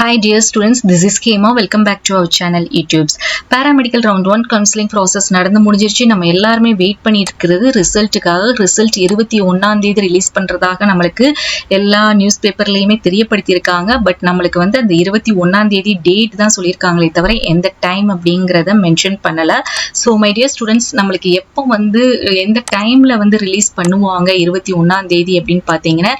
Hi dear students, this is Kema. Welcome back to our channel YouTube's Paramedical Round 1 counseling process நடந்து முடிஞ்சிருச்சு. நம்ம எல்லாருமே wait பண்ணிட்டு இருக்கிறது ரிசல்ட்டுக்காக. ரிசல்ட் 21ஆம் தேதி ரிலீஸ் பண்றதாக நம்மளுக்கு எல்லா நியூஸ் பேப்பர்லயுமே தெரியப்படுத்தியிருக்காங்க. பட் நம்மளுக்கு வந்து அந்த 21ஆம் தேதி டேட் தான் சொல்லியிருக்காங்களே தவிர எந்த டைம் அப்படிங்கறத மென்ஷன் பண்ணல. ஸோ மை டியர் ஸ்டூடெண்ட்ஸ், நம்மளுக்கு எப்போ வந்து எந்த டைம்ல வந்து ரிலீஸ் பண்ணுவாங்க 21ஆம் தேதி அப்படின்னு பார்த்தீங்கன்னா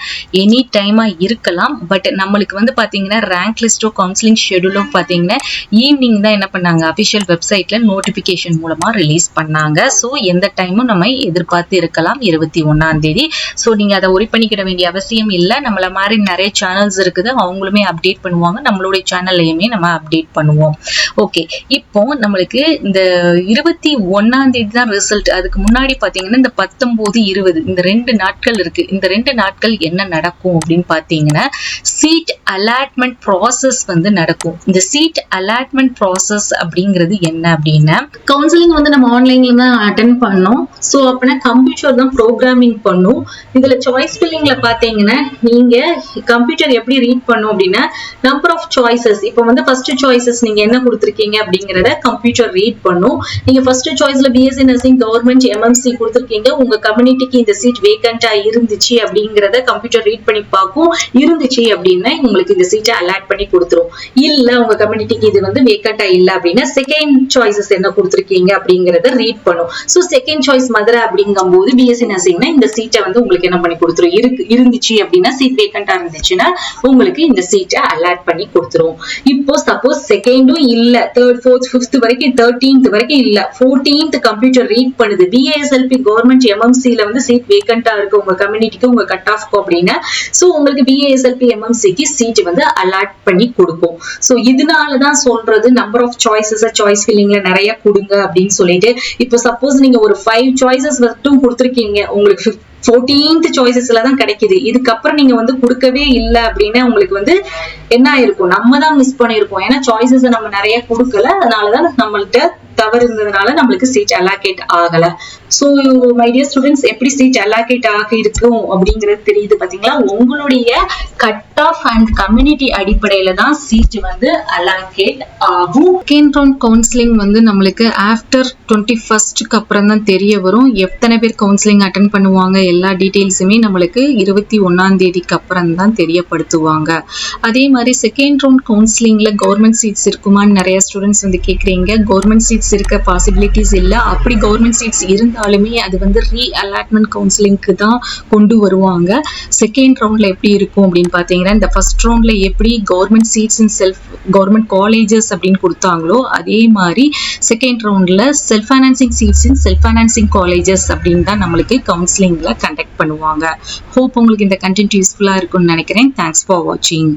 எனி டைமா இருக்கலாம். பட் நம்மளுக்கு வந்து பார்த்தீங்கன்னா ரேங்க் லிஸ்டோ கவுன்சிலிங் ஷெடியூலோ பார்த்தீங்கன்னா ஈவினிங் தான் என்ன பண்ணாங்க, அபிஷியல் வெப்சைட்ல நோட்டிபிகேஷன் மூலமா ரிலீஸ் பண்ணாங்க. ஸோ எந்த டைமும் நம்ம எதிர்பார்த்து இருக்கலாம் 21ஆம் தேதி. ஸோ நீங்க அதை ஒரி பண்ணிக்கிட வேண்டிய அவசியம் இல்லை. நம்மள மாதிரி நிறைய சேனல்ஸ் இருக்குது, அவங்களுமே அப்டேட் பண்ணுவாங்க. நம்மளுடைய சேனல்லையுமே நம்ம அப்டேட் பண்ணுவோம். ஓகே, இப்போ நம்மளுக்கு இந்த 21ஆம் தேதி தான் ரிசல்ட். அதுக்கு முன்னாடி பாத்தீங்கன்னா இந்த 19, 20 இந்த 2 நாட்கள் இருக்கு. இந்த 2 நாட்கள் என்ன நடக்கும் அப்படின்னு பாத்தீங்கன்னா சீட் அலாட்மெண்ட் ப்ராசஸ் வந்து நடக்கும். இந்த சீட் அலாட்மெண்ட் ப்ராசஸ் அப்படிங்கிறது என்ன அப்படின்னா, கவுன்சிலிங் வந்து நம்ம ஆன்லைன்ல தான் அட்டென்ட் பண்ணோம். ஸோ அப்படின்னா கம்ப்யூட்டர் தான் ப்ரோக்ராமிங் பண்ணும். இதுல சாய்ஸ் ஃபில்லிங்ல பாத்தீங்கன்னா நீங்க கம்ப்யூட்டர் எப்படி ரீட் பண்ணும் அப்படின்னா நம்பர் ஆஃப் சாய்ஸஸ். இப்போ வந்து ஃபர்ஸ்ட் சாய்ஸஸ் நீங்க என்ன கொடுத்துருக்கீங்க அப்படிங்கறத கம்ப்யூட்டர் ரீட் பண்ணும். நீங்க ஃபர்ஸ்ட் சாய்ஸ்ல பிஎஸ்சி நர்சிங் கவர்மெண்ட் எம்எம்சி கொடுத்துருக்கீங்க. உங்க கம்யூனிட்டிக்கு இந்த சீட் வேகண்டா இருந்துச்சு அப்படிங்கறத கம்ப்யூட்டர் ரீட் பண்ணி பார்க்கும். இருந்துச்சு அப்படின்னா உங்களுக்கு இந்த சீட்டை அலாட் பண்ணி கொடுத்துரும். இல்ல உங்க கம்யூனிட்டிக்கு இது வந்து வேகண்டா இல்ல அப்படின்னா செகண்ட் சாய்ஸஸ் என்ன கொடுத்துருக்கீங்க அப்படிங்கறத ரீட் பண்ணும். சோ செகண்ட் சாய்ஸ் மதுரை அப்படிங்கும் போது பிஎஸ்சி நர்சிங்னா இந்த சீட்டை வந்து உங்களுக்கு என்ன பண்ணி கொடுத்துரும், இருந்துச்சு அப்படின்னா சீட் வேகண்டா இருந்துச்சுன்னா உங்களுக்கு இந்த சீட்டை அலாட் பண்ணி கொடுத்துரும். இப்போ சப்போஸ் செகண்டும் இல்ல, தேர்ட், ஃபோர்த், ஃபிஃப்த் வரைக்கும் 13th வரைக்கும் இல்ல, 14th கம்ப்யூட்டர் ரீட் பண்ணுது. பிஏஎஸ்எல்பி கவர்மெண்ட் எம்எம்சில வந்து சீட் வேகண்டா இருக்கு உங்க கம்யூனிட்டிக்கு, உங்க கட் ஆஃப்க்கு அப்படின்னா சோ உங்களுக்கு பிஏஎஸ்எல்பி எம்எம்சிக்கு சீட் வந்து அலாட் பண்ணி கொடுக்கும். சோ இதனாலதான் சொல்றது நம்பர் ஆஃப் சாய்ஸஸ் சாய்ஸ் ஃபில்லிங்ல நிறைய கொடுங்க அப்படின்னு சொல்லிட்டு. இப்போ சப்போஸ் நீங்க ஒரு 5 சாய்ஸஸ் மட்டும் கொடுத்துருக்கீங்க, உங்களுக்கு 14th சாய்ஸஸ்ல தான் கிடைக்குது. இதுக்கப்புறம் நீங்க வந்து கொடுக்கவே இல்லை அப்படின்னா உங்களுக்கு வந்து என்ன ஆயிருக்கும், நம்ம தான் மிஸ் பண்ணிருக்கோம். ஏன்னா சாய்ஸஸ் நம்ம நிறைய கொடுக்கல, அதனாலதான் நம்மள்ட்ட தவறு இருந்ததுனால நம்மளுக்கு சீட் அலாகேட் ஆகல. சோ மை டியர் ஸ்டூடெண்ட்ஸ், எப்படி சீட் அலாகேட் ஆக இருக்கும் அப்படிங்கிறது தெரியுது பாத்தீங்களா. உங்களுடைய கட் ஆஃப் அண்ட் கம்யூனிட்டி அடிப்படையில தான் சீட் வந்து அலாகேட் ஆகும். செகண்ட் ரவுண்ட் கவுன்சிலிங் வந்து நம்மளுக்கு ஆஃப்டர் 21st அப்புறம் தான் தெரிய வரும். எத்தனை பேர் கவுன்சிலிங் அட்டென்ட் பண்ணுவாங்க எல்லா டீடைல்ஸுமே நம்மளுக்கு 21ஆம் தேதிக்கு அப்புறம் தான் தெரியப்படுத்துவாங்க. அதே மாதிரி செகண்ட் ரவுண்ட் கவுன்சிலிங்ல கவர்மெண்ட் சீட்ஸ் இருக்குமான்னு நிறைய ஸ்டூடெண்ட்ஸ் வந்து கேக்குறீங்க. கவர்மெண்ட் சீட்ஸ் இருக்க பாசிபிலிட்டிஸ் இல்ல. அப்படி கவர்மெண்ட் சீட்ஸ் இருந்தாலுமே அது வந்து ரீ அலாட்மெண்ட் கவுன்சிலிங்க்கு தான் கொண்டு வருவாங்க. செகண்ட் ரவுண்ட்ல எப்படி இருக்கும் அப்படின்னு பாத்தீங்கன்னா, இந்த ஃபர்ஸ்ட் ரவுண்ட்ல எப்படி government seats in self government colleges அப்படின்னு கொடுத்தாங்களோ அதே மாதிரி செகண்ட் ரவுண்ட்ல self financing seats in self financing colleges அப்படின்னு தான் நம்மளுக்கு கவுன்சிலிங்ல கண்டக்ட் பண்ணுவாங்க. ஹோப் உங்களுக்கு இந்த கண்டென்ட் யூஸ்ஃபுல்லா இருக்கும்னு நினைக்கிறேன். தேங்க்ஸ் ஃபார் வாட்சிங்.